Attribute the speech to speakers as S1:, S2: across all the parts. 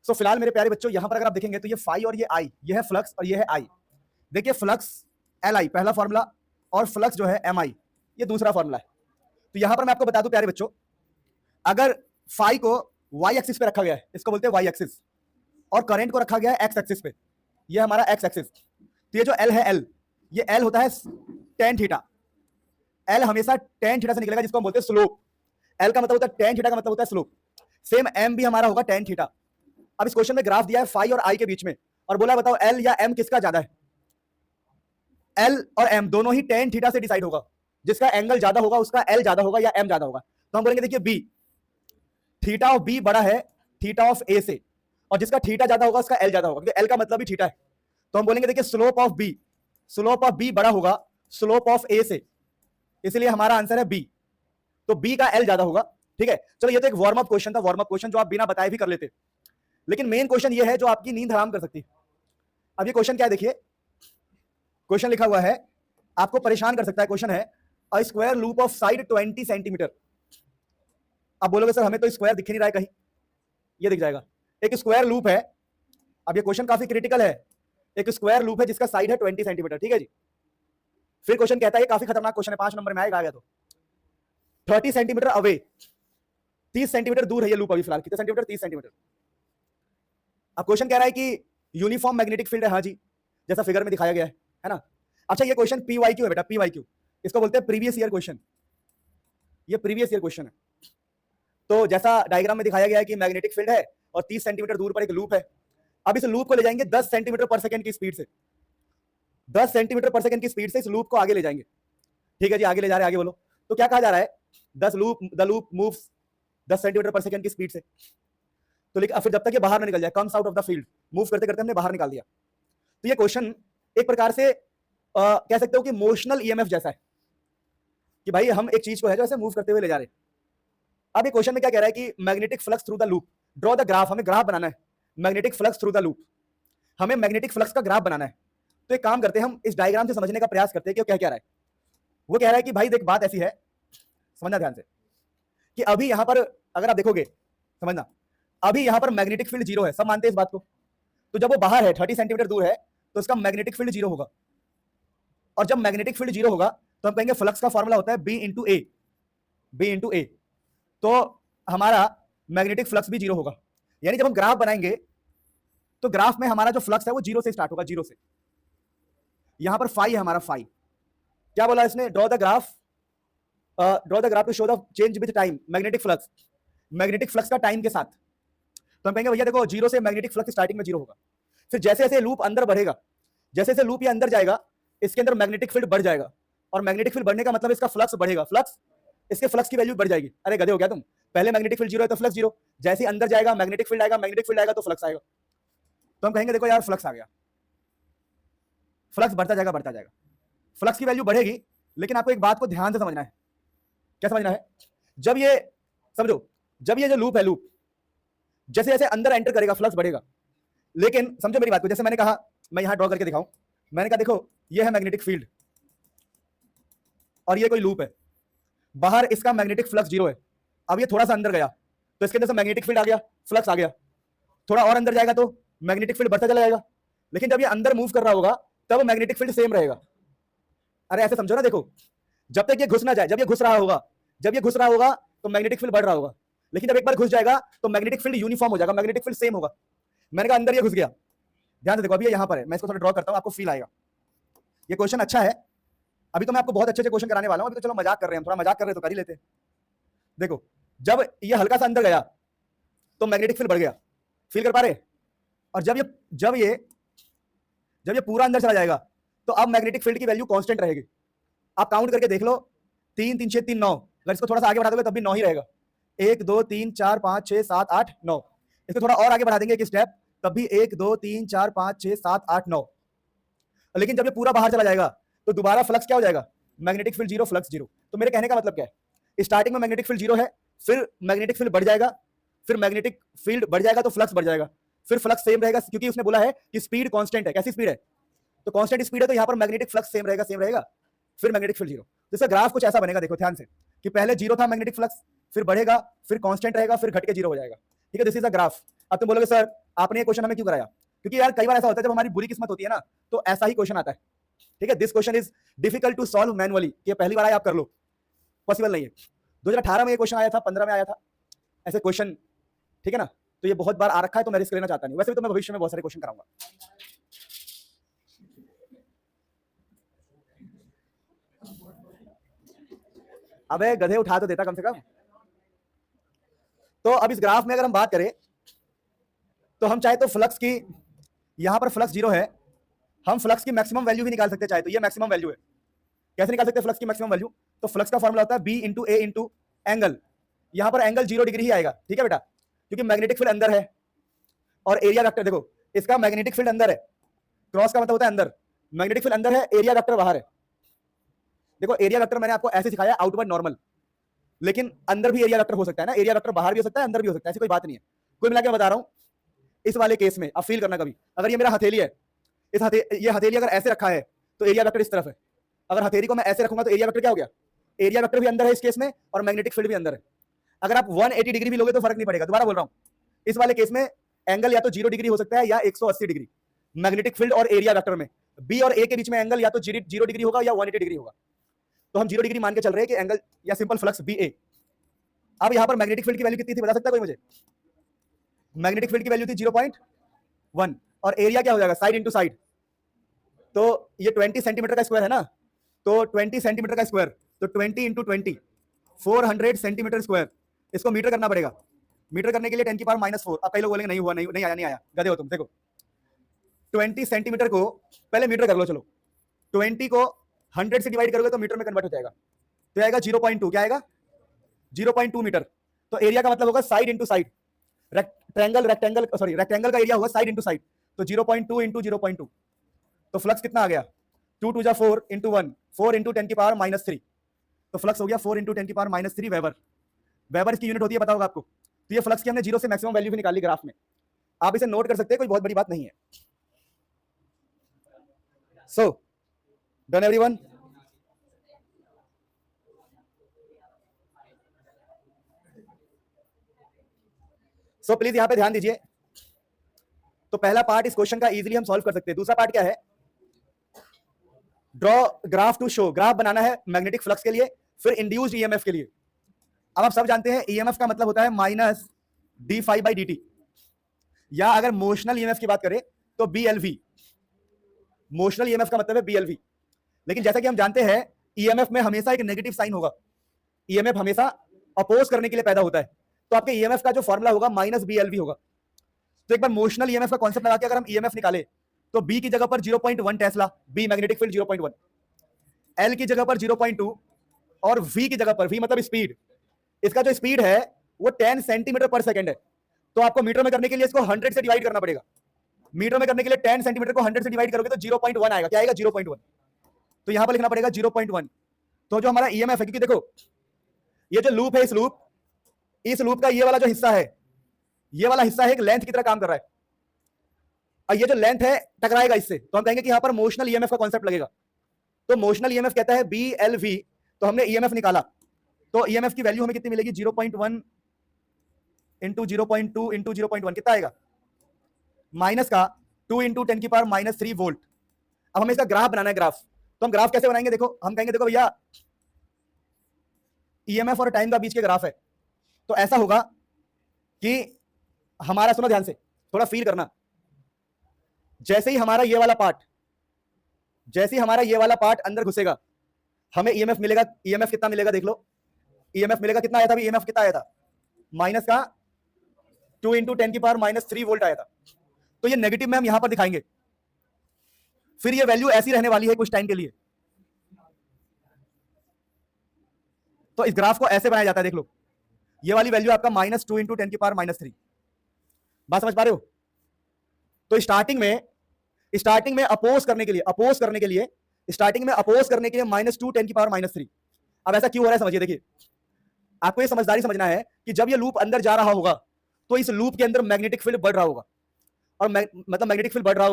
S1: सो फिलहाल मेरे प्यारे बच्चों यहां पर अगर आप देखेंगे तो ये फाई और ये आई, ये है फ्लक्स और ये है आई। देखिए फ्लक्स एल आई पहला फॉर्मूला और फ्लक्स जो है एम आई ये दूसरा फॉर्मूला है। तो यहां पर मैं आपको बता दूं प्यारे बच्चों, अगर फाई को वाई एक्सिस पे रखा गया है, इसको बोलते हैं वाई एक्सिस, और करंट को रखा गया है एक्स एक्सिस पे, ये हमारा एक्स एक्सिस। तो ये जो एल है एल, ये एल होता है टेन थीटा। एल हमेशा टेन थीटा से निकलेगा, जिसको हम बोलते हैं स्लोप। एल का मतलब होता है टेन थीटा, का मतलब होता है स्लोप। सेम एम भी हमारा होगा टेन थीटा। अब इस क्वेश्चन में ग्राफ दिया है फाई और आई के बीच में, और बोला बताओ एल या एम किसका ज्यादा है। एल और एम दोनों ही टेन थीटा से डिसाइड होगा, जिसका एंगल ज्यादा होगा उसका एल ज्यादा होगा या एम ज्यादा होगा। तो हम बोलेंगे देखिए बी, थीटा ऑफ बी बड़ा है थीटा ऑफ ए से, और जिसका थीटा ज्यादा होगा उसका एल ज्यादा होगा, क्योंकि एल का मतलब ही थीटा है। तो हम बोलेंगे देखिए स्लोप ऑफ बी बड़ा होगा स्लोप ऑफ ए से, इसलिए हमारा आंसर है बी। तो बी का एल ज्यादा होगा। ठीक है, चलो ये तो एक वार्म अप क्वेश्चन था, वार्म अप क्वेश्चन जो आप बिना बताए भी कर लेते। लेकिन मेन क्वेश्चन ये है जो आपकी नींद हराम कर सकती है। अब ये क्वेश्चन क्या है, देखिए क्वेश्चन लिखा हुआ है, आपको परेशान कर सकता है। क्वेश्चन है a square loop of side 20 centimetre. अब बोलोगे सर हमें तो स्क्वायर दिख नहीं रहा है कहीं, ये दिख जाएगा। एक स्क्वायर लूप है, अब ये क्वेश्चन काफी क्रिटिकल है। एक स्क्वायर लूप है जिसका साइड है 20 सेंटीमीटर। ठीक है जी। फिर क्वेश्चन कहता है, ये काफी खतरनाक क्वेश्चन है, 5 नंबर में आएगा, आ गया तो 30 सेंटीमीटर अवे, 30 सेंटीमीटर दूर है ये लूप अभी फिलहाल। कितने सेंटीमीटर, 30 सेंटीमीटर। अब क्वेश्चन कह रहा है कि यूनिफॉर्म मैग्नेटिक फील्ड है, हाँ जी, जैसा फिगर में दिखाया गया है ना। अच्छा ये क्वेश्चन पी वाई क्यू है बेटा, पी वाई क्यू, इसको बोलते हैं प्रीवियस ईयर क्वेश्चन। ये प्रीवियस ईयर क्वेश्चन है। तो जैसा डायग्राम में दिखाया गया है कि मैग्नेटिक फील्ड है और 30 सेंटीमीटर दूर पर एक लूप है। अब इस लूप को ले जाएंगे 10 सेंटीमीटर पर सेकंड की स्पीड से, 10 सेंटीमीटर पर सेकंड की स्पीड से इस लूप को आगे ले जाएंगे। ठीक है जी, आगे ले जा रहे हैं, आगे बोलो। तो क्या कहा जा रहा है, द लूप मूव्स 10 सेंटीमीटर पर सेकंड की स्पीड से। तो लेकिन फिर जब तक ये बाहर ना निकल जाए, comes out of the field, move करते करते हमने बाहर निकाल दिया। तो ये क्वेश्चन एक प्रकार से कह सकते हो कि मोशनल ईएमएफ जैसा है, कि भाई हम एक चीज को है जो ऐसे मूव करते हुए ले जा रहे हैं। अब ये क्वेश्चन में क्या कह रहा है कि magnetic flux through the loop, draw the graph, हमें ग्राफ बनाना है magnetic flux through the loop, हमें मैग्नेटिक फ्लक्स का ग्राफ बनाना है। तो एक काम करते हैं, हम इस डायग्राम से समझने का प्रयास करते हैं कि वो क्या कह रहा है। वो कह रहा है कि भाई देख बात ऐसी है, समझना ध्यान से, कि अभी यहां पर अगर आप देखोगे, समझना, अभी यहां पर मैग्नेटिक फील्ड जीरो है, सब मानते हैं इस बात को। तो जब वो बाहर है 30 सेंटीमीटर दूर है तो उसका मैग्नेटिक फील्ड जीरो होगा, और जब मैग्नेटिक फील्ड जीरो होगा तो हम कहेंगे फ्लक्स का फॉर्मूला होता है बी इंटू ए। तो हमारा मैग्नेटिक फ्लक्स भी जीरो होगा। यानी जब हम ग्राफ बनाएंगे तो ग्राफ में हमारा जो फ्लक्स है वो जीरो से स्टार्ट होगा, जीरो से। यहां पर फाई है हमारा, फाई क्या बोला इसने, draw the graph to show the change with time magnetic flux का टाइम के साथ। तो हम कहेंगे भैया देखो जीरो से मैग्नेटिक फ्लक्स स्टार्टिंग में जीरो होगा, फिर जैसे जैसे लूप अंदर बढ़ेगा, जैसे जैसे लूप ये अंदर जाएगा, इसके अंदर मैग्नेटिक फील्ड बढ़ जाएगा, और मैग्नेटिक फील्ड बढ़ने का मतलब इसका फ्लक्स बढ़ेगा, फ्लक्स, इसके फ्लक्स की वैल्यू बढ़ जाएगी। अरे गधे हो क्या तुम, पहले मैग्नेटिक फील्ड जीरो है तो फ्लक्स जीरो, जैसे ही अंदर जाएगा मैग्नेटिक फील्ड आएगा, मैग्नेटिक फील्ड आएगा तो फ्लक्स आएगा। तो हम कहेंगे देखो यार फ्लक्स आ गया, फ्लक्स बढ़ता जाएगा बढ़ता जाएगा, फ्लक्स की वैल्यू बढ़ेगी। लेकिन आपको एक बात को ध्यान से समझना है। क्या समझना है, जब ये समझो, जब ये जो लूप है, लूप जैसे जैसे अंदर एंटर करेगा फ्लक्स बढ़ेगा। लेकिन समझो मेरी बात को, जैसे मैंने कहा, मैं यहां ड्रॉ करके दिखाऊं, मैंने कहा देखो ये है मैग्नेटिक फील्ड और ये कोई लूप है, बाहर इसका मैग्नेटिक फ्लक्स जीरो है। अब ये थोड़ा सा अंदर गया तो इसके अंदर से मैग्नेटिक फील्ड आ गया, फ्लक्स आ गया, थोड़ा और अंदर जाएगा तो मैग्नेटिक फील्ड बढ़ता चला जाएगा। लेकिन जब ये अंदर मूव कर रहा होगा तब मैग्नेटिक फील्ड सेम रहेगा। अरे ऐसे समझो ना, देखो जब तक ये घुस ना जाए, जब ये घुस रहा होगा तो मैग्नेटिक फील्ड बढ़ रहा होगा, लेकिन जब एक बार घुस जाएगा तो मैग्नेटिक फील्ड यूनिफॉर्म हो जाएगा, मैग्नेटिक फील्ड सेम होगा। मैंने कहा अंदर ये घुस गया, ध्यान से देखो, अभी ये यहां पर है, मैं इसको थोड़ा ड्रॉ करता हूं, आपको फील आएगा। ये क्वेश्चन अच्छा है, अभी तो मैं आपको बहुत अच्छे क्वेश्चन कराने वाला हूं, अभी तो चलो मजाक कर रहे हैं, थोड़ा मजाक कर रहे हैं तो कर ही लेते हैं। देखो जब ये हल्का सा अंदर गया तो मैग्नेटिक फील्ड बढ़ गया, फील कर पा रहे। और जब ये पूरा अंदर चला जाएगा तो अब मैग्नेटिक फील्ड की वैल्यू कांस्टेंट रहेगी। आप काउंट करके देख लो, 3 3 6 3 9, अगर इसको थोड़ा सा आगे बढ़ा दोगे तब भी 9 ही रहेगा। 1 2 3 4 5 6 7 8 9, इसको थोड़ा और आगे बढ़ा देंगे एक स्टेप, तब भी 1 2 3 4 5 6 7 8 9। लेकिन जब ये पूरा बाहर चला जाएगा तो दोबारा फ्लक्स क्या हो जाएगा, magnetic field zero, flux zero. तो मेरे कहने का मतलब क्या है, स्टार्टिंग में मैग्नेटिक फील्ड जीरो है, फिर मैग्नेटिक फील्ड बढ़ जाएगा, फिर मैग्नेटिक फील्ड बढ़ जाएगा तो फ्लक्स बढ़ जाएगा, फिर फ्लक्स सेम रहेगा, क्योंकि उसने बोला है कि स्पीड कांस्टेंट है। कैसी स्पीड है, तो कांस्टेंट स्पीड है, तो यहाँ पर मैग्नेटिक फ्लक्स सेम रहेगा, फिर मैग्नेटिक फील्ड जीरो। जैसे ग्राफ कुछ ऐसा बनेगा, देखो ध्यान से, कि पहले जीरो था मैग्नेटिक फ्लक्स, फिर बढ़ेगा, फिर कांस्टेंट रहेगा, फिर घट के जीरो हो जाएगा। ठीक है, दिस इज अ ग्राफ। अब तुम बोलोगे सर आपने ये क्वेश्चन हमें क्यों कराया? क्योंकि यार कई बार ऐसा होता है जब हमारी बुरी किस्मत होती है ना, तो ऐसा ही क्वेश्चन आता है। ठीक है, this question is difficult to solve manually, ये पहली बार आया आप कर लो, पॉसिबल नहीं है। 2018 में ये क्वेश्चन आया था, 15 में आया था ऐसे क्वेश्चन, ठीक है ना। तो ये बहुत बार आ रखा है, तो मैं रिस्क लेना चाहता नहीं। वैसे भी तो मैं भविष्य में बहुत सारे क्वेश्चन कराऊंगा। अबे गधे उठा तो देता कम से कम। तो अब इस ग्राफ में अगर हम बात करें तो हम चाहे तो फ्लक्स की, यहां पर फ्लक्स 0 है, हम फ्लक्स की मैक्सिमम वैल्यू भी निकाल सकते हैं चाहे तो। ये मैक्सिमम वैल्यू है। कैसे निकाल सकते हैं फ्लक्स की मैक्सिमम वैल्यू? तो फ्लक्स का फॉर्मूला होता है बी इंटू ए इंटू एंगल। यहां पर एंगल 0 डिग्री ही आएगा, ठीक है बेटा, क्योंकि मैग्नेटिक फील्ड अंदर है और एरिया वेक्टर देखो, इसका मैग्नेटिक फील्ड अंदर है, क्रॉस का मतलब होता है अंदर, मैग्नेटिक फील्ड अंदर है, एरिया वेक्टर बाहर है। देखो एरिया वेक्टर मैंने आपको ऐसे सिखाया आउटवर्ड नॉर्मल, लेकिन अंदर भी एरिया वेक्टर हो सकता है ना, एरिया वेक्टर बाहर भी हो सकता है अंदर भी हो सकता है, ऐसी कोई बात नहीं है। कोई मिला के बता रहा हूं, इस वाले केस में आप फील करना कभी, अगर ये मेरा हथेली है, ये हथेली अगर ऐसे रखा है तो एरिया वेक्टर इस तरफ है, अगर हथेली को मैं ऐसे रखूंगा तो एरिया वेक्टर क्या हो गया? एरिया वेक्टर भी अंदर है इस केस में और मैग्नेटिक फील्ड भी अंदर है। अगर आप 180 डिग्री भी लोगे तो फर्क नहीं पड़ेगा। दोबारा बोल रहा हूं, इस वाले केस में एंगल या तो 0 डिग्री हो सकता है या 180 डिग्री, मैग्नेटिक फील्ड और एरिया वेक्टर में। बी और ए के बीच में एंगल या तो 0 डिग्री होगा या 180 डिग्री होगा, तो हम 0 डिग्री मान के चल रहे हैं कि एंगल या सिंपल फ्लक्स बी ए। अब यहां पर मैग्नेटिक फील्ड की वैल्यू कितनी थी बता सकता है कोई मुझे? मैग्नेटिक फील्ड की वैल्यू थी 0.1 और एरिया क्या हो जाएगा? साइड इंटू साइड, तो ये 20 सेंटीमीटर का स्क्वायर है ना, तो 20 सेंटीमीटर का स्क्वायर, तो 20 इंटू 20 400 सेंटीमीटर स्क्वायर। इसको मीटर करना पड़ेगा, मीटर करने के लिए 10 की पावर -4। अब कई लोग बोलेंगे नहीं हुआ, नहीं आया, नहीं आया, गधे हो तुम। देखो 20 सेंटीमीटर को पहले मीटर कर लो, चलो 20 को 100 से डिवाइड करोगे तो मीटर में कन्वर्ट हो जाएगा, तो आएगा 0.2, क्या आएगा? 0.2 मीटर। तो एरिया का मतलब होगा साइड इंटू साइड, रेक्टेंगल का एरिया होगा साइड इंटू साइड, तो 0.2 इंटू 0.2, तो फ्लक्स कितना आ गया? 2 2 4 इंटू 1, 4 इंटू 10 की पावर -3, तो फ्लक्स हो गया 4 इंटू 10 की पावर -3 वेबर। वेबर इसकी यूनिट होती है, पता होगा आपको। तो ये फ्लक्स की हमने 0 से मैक्सिमम वैल्यू भी निकाली ग्राफ में, आप इसे नोट कर सकते हैं, कोई बहुत बड़ी बात नहीं है। So done everyone? So please यहां पे ध्यान दीजिए। तो पहला पार्ट इस क्वेश्चन का इजीली हम सॉल्व कर सकते हैं। दूसरा पार्ट क्या है? Draw graph to show, graph बनाना है मैग्नेटिक फ्लक्स के लिए, फिर इंड्यूस्ड ईएमएफ के लिए। अब आप सब जानते हैं ईएमएफ का मतलब होता है माइनस d∅dt, या अगर मोशनल ईएमएफ की बात करें तो BLV। मोशनल ईएमएफ का मतलब है BLV, लेकिन जैसा कि हम जानते हैं ईएमएफ में हमेशा एक नेगेटिव साइन होगा, ईएमएफ हमेशा अपोज करने के लिए पैदा होता है, तो आपके ईएमएफ का जो फॉर्मूला होगा -BLV होगा। तो एक बार मोशनल ईएमएफ का कॉन्सेप्ट लगा के अगर हम ईएमएफ निकाले तो बी की जगह पर 0.1 tesla, B magnetic field 0.1, L की जगह पर 0.2 और वी की जगह पर, वी मतलब स्पीड, इसका जो स्पीड है वो 10 सेंटीमीटर पर सेकंड है। तो आपको मीटर में करने के लिए इसको 100 से डिवाइड करना पड़ेगा। मीटर में करने के लिए 10 सेंटीमीटर को 100 से डिवाइड करोगे तो 0.1 आएगा। क्या आएगा? 0.1। तो यहां पर लिखना पड़ेगा 0.1। तो जो हमारा ईएमएफ है, क्योंकि देखो ये जो लूप है, इस लूप का ये वाला जो हिस्सा है, ये वाला हिस्सा है एक लेंथ की तरह काम कर रहा है, और ये जो लेंथ है टकराएगा इससे, तो हम कहेंगे कि यहां पर मोशनल ईएमएफ का कॉन्सेप्ट लगेगा। तो मोशनल ईएमएफ कहता है BLV। तो हमने ईएमएफ निकाला, तो ईएमएफ की वैल्यू हमें कितनी मिलेगी? 0.1 इंटू 0.2 इंटू 0.1 कितना आएगा? माइनस का 2 इंटू 10 की पावर -3 वोल्ट। अब हमें इसका ग्राफ बनाना है। ग्राफ तो हम ग्राफ कैसे बनाएंगे? देखो हम कहेंगे देखो भैया ईएमएफ और टाइम का बीच के ग्राफ है, तो ऐसा होगा कि हमारा, सुनो ध्यान से, थोड़ा फील करना, जैसे ही हमारा ये वाला पार्ट अंदर घुसेगा हमें ईएमएफ मिलेगा। ईएमएफ कितना मिलेगा देख लो, ईएमएफ मिलेगा कितना आया था? ईएमएफ कितना आया था? माइनस का 2 इंटू 10 की पावर -3 वोल्ट आया था। तो ये नेगेटिव में हम यहां पर दिखाएंगे, फिर ये वैल्यू ऐसी रहने वाली है कुछ टाइम के लिए। तो इस ग्राफ को ऐसे बनाया जाता है, देख लो ये वाली वैल्यू आपका -2 इंटू 10 की पावर -3। बात समझ पा रहे हो? तो स्टार्टिंग में अपोज करने के लिए -2 10 की पावर -3। अब ऐसा क्यों हो रहा है समझिए। देखिए आपको ये समझदारी समझना है कि जब ये लूप अंदर जा रहा होगा तो इस लूप के अंदर मैग्नेटिक फील्ड बढ़ रहा होगा, और मतलब मैग्नेटिक फील्ड बढ़ रहा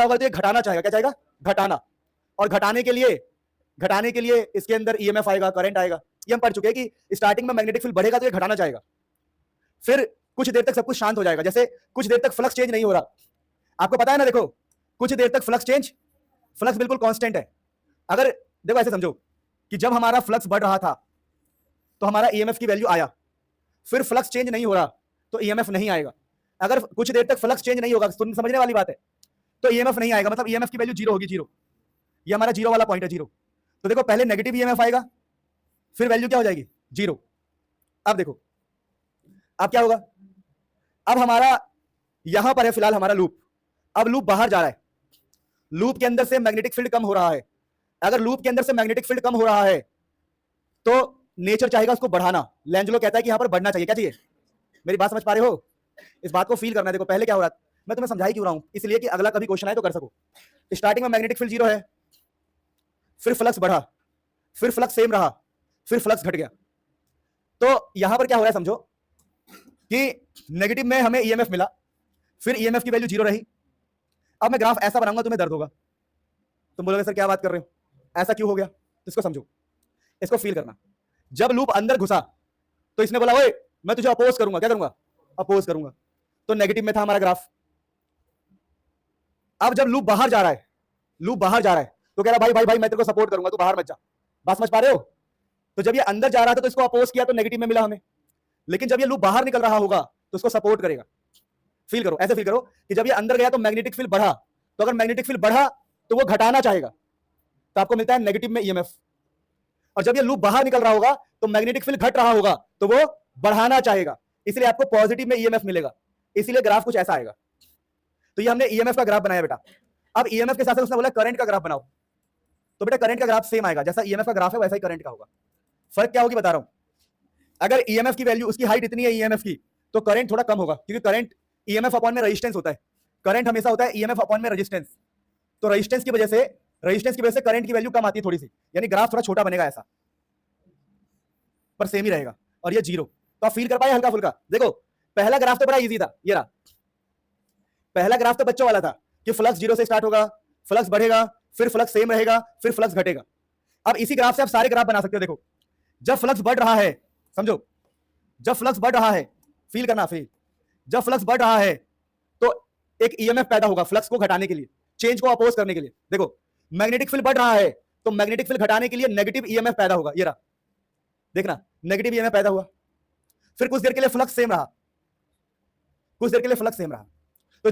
S1: होगा तो ये घटाना चाहेगा। क्या चाहेगा? घटाना। और घटाने के लिए इसके अंदर ईएमएफ आएगा, करंट आएगा। ये हम पढ़ चुके हैं कि स्टार्टिंग में मैग्नेटिक फील्ड बढ़ेगा तो ये घटाना चाहेगा, फिर कुछ देर तक सब कुछ शांत हो जाएगा, जैसे कुछ देर तक फ्लक्स चेंज नहीं हो रहा, आपको पता है ना, देखो कुछ देर तक फ्लक्स बिल्कुल कांस्टेंट है। अगर देखो ऐसे समझो कि जब हमारा फ्लक्स बढ़ रहा था तो हमारा ईएमएफ की वैल्यू आया, फिर फ्लक्स चेंज नहीं हो रहा तो ईएमएफ नहीं आएगा। अगर कुछ देर तक फ्लक्स चेंज नहीं होगा, समझने वाली बात है, तो ईएमएफ नहीं आएगा, मतलब ईएमएफ की वैल्यू जीरो होगी, जीरो। ये हमारा जीरो वाला पॉइंट है, जीरो। तो देखो पहले नेगेटिव ईएमएफ आएगा, फिर वैल्यू क्या हो जाएगी, जीरो। अब देखो अब क्या होगा, अब हमारा यहां पर है फिलहाल हमारा लूप, अब लूप बाहर जा रहा है, लूप के अंदर से मैग्नेटिक फील्ड कम हो रहा है। अगर लूप के अंदर से मैग्नेटिक फील्ड कम हो रहा है तो नेचर चाहेगा उसको बढ़ाना। लेंजलो कहता है कि यहां पर बढ़ना चाहिए, क्या चाहिए, मेरी बात समझ पा रहे हो, इस बात को फील करना है। देखो पहले क्या हो रहा है, मैं तुम्हें समझा ही क्यों रहा हूं, इसलिए कि अगला कभी क्वेश्चन आए तो कर सको। स्टार्टिंग में मैग्नेटिक फील्ड जीरो है, फिर फ्लक्स बढ़ा, फिर फ्लक्स सेम रहा, फिर फ्लक्स घट गया। तो यहां पर क्या हो रहा है समझो कि नेगेटिव में हमें ईएमएफ मिला, फिर ईएमएफ की वैल्यू जीरो रही। अब मैं ग्राफ ऐसा बनाऊंगा, तुम्हें दर्द होगा, तुम बोलोगे सर क्या बात कर रहे हो, ऐसा क्यों हो गया, तो इसको समझो, इसको फील करना। जब लूप अंदर घुसा तो इसने बोला ओए मैं तुझे अपोज करूंगा, क्या करूंगा, अपोज करूंगा, तो नेगेटिव में था हमारा ग्राफ। अब जब लूप बाहर जा रहा है, लूप बाहर जा रहा है तो कह रहा भाई भाई भाई मैं तेरे को सपोर्ट करूंगा, तू बाहर मत जा। बात समझ पा रहे हो। तो जब ये अंदर जा रहा था तो इसको अपोज किया तो नेगेटिव में मिला हमें, लेकिन जब ये लूप बाहर निकल रहा होगा तो इसको सपोर्ट करेगा। फील करो, ऐसे फील करो कि जब ये अंदर गया तो मैग्नेटिक फील्ड बढ़ा, तो अगर मैग्नेटिक फील्ड बढ़ा तो वो घटाना चाहेगा, तो आपको मिलता है नेगेटिव में ईएमएफ। और जब ये लूप बाहर निकल रहा होगा तो मैग्नेटिक फील्ड घट रहा होगा तो वो बढ़ाना चाहेगा, इसलिए आपको पॉजिटिव में ईएमएफ मिलेगा। इसीलिए ग्राफ कुछ ऐसा आएगा। तो ये हमने ईएमएफ का ग्राफ बनाया बेटा। अब ईएमएफ के साथ उसने बोला करंट का ग्राफ बनाओ, तो बेटा करंट का ग्राफ सेम आएगा, जैसा ईएमएफ का ग्राफ है वैसा ही करंट का होगा। फर्क क्या होगी बता रहा हूं, अगर ईएमएफ की वैल्यू, उसकी हाइट इतनी है ईएमएफ की, तो करंट थोड़ा कम होगा, क्योंकि करंट ईएमएफ अपॉन में रेजिस्टेंस होता है, करंट हमेशा होता है ईएमएफ अपॉन में रेजिस्टेंस। तो रेजिस्टेंस की वजह से करंट की वैल्यू कम आती है थोड़ी सी, यानी ग्राफ थोड़ा छोटा बनेगा ऐसा, पर सेम ही रहेगा। और ये जीरो, तो आप फील कर पाए हल्का फुल्का। देखो पहला ग्राफ तो बड़ा इजी था, ये रहा पहला ग्राफ, तो बच्चों वाला था कि फ्लक्स जीरो से स्टार्ट होगा, फ्लक्स बढ़ेगा, फिर फ्लक्स सेम रहेगा, फिर फ्लक्स घटेगा। अब इसी ग्राफ से आप सारे ग्राफ बना सकते हो। देखो जब फ्लक्स बढ़ रहा है, समझो जब फ्लक्स बढ़ रहा है, फील करना, फील, जब फ्लक्स बढ़ रहा है तो एक ईएमएफ पैदा होगा फ्लक्स को घटाने के लिए, चेंज को अपोज करने के लिए। देखो मैग्नेटिक फील्ड बढ़ रहा है तो मैग्नेटिक फील्ड घटाने के लिए नेगेटिव ईएमएफ पैदा होगा, ये रहा, देखना नेगेटिव ईएमएफ पैदा हुआ। फिर कुछ देर के लिए फ्लक्स सेम रहा, कुछ देर के लिए फ्लक्स सेम रहा, तो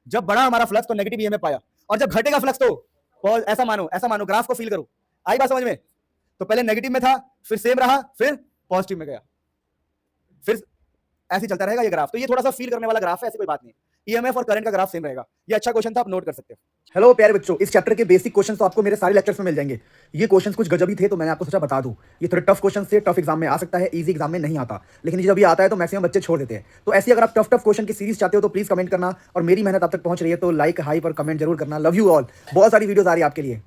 S1: जब बढ़ा हमारा फ्लक्स तो नेगेटिव ईएमएफ पाया, और जब घटेगा फ्लक्स तो ऐसा मानो ग्राफ को फील करो, आई बात समझ में। तो पहले नेगेटिव में था, फिर सेम रहा, फिर पॉजिटिव में गया, फिर ऐसे चलता रहेगा ये ग्राफ। तो ये थोड़ा सा फील करने वाला ग्राफ है, ऐसी कोई बात नहीं। ईएमएफ और करंट का ग्राफ सेम रहेगा। ये अच्छा क्वेश्चन था, आप नोट कर सकते हो। हेलो प्यारे बच्चों, इस चैप्टर के बेसिक क्वेश्चन तो आपको मेरे सारे लेक्चर्स में मिल जाएंगे। ये क्वेश्चंस कुछ गजब ही थे तो मैंने आपको सोचा बता दूं। ये थोड़े टफ क्वेश्चन से, टफ एग्जाम में आ सकता है, इजी एग्जाम में नहीं आता, लेकिन जब ये आता है तो मैक्सिमम बच्चे छोड़ देते हैं। तो ऐसी अगर आप टफ क्वेश्चन की सीरीज चाहते हो तो प्लीज कमेंट करना, और मेरी मेहनत आप तक पहुंच रही है तो लाइक, हाइप और कमेंट जरूर करना। Love you all. बहुत सारी वीडियोस आ रही है आपके लिए।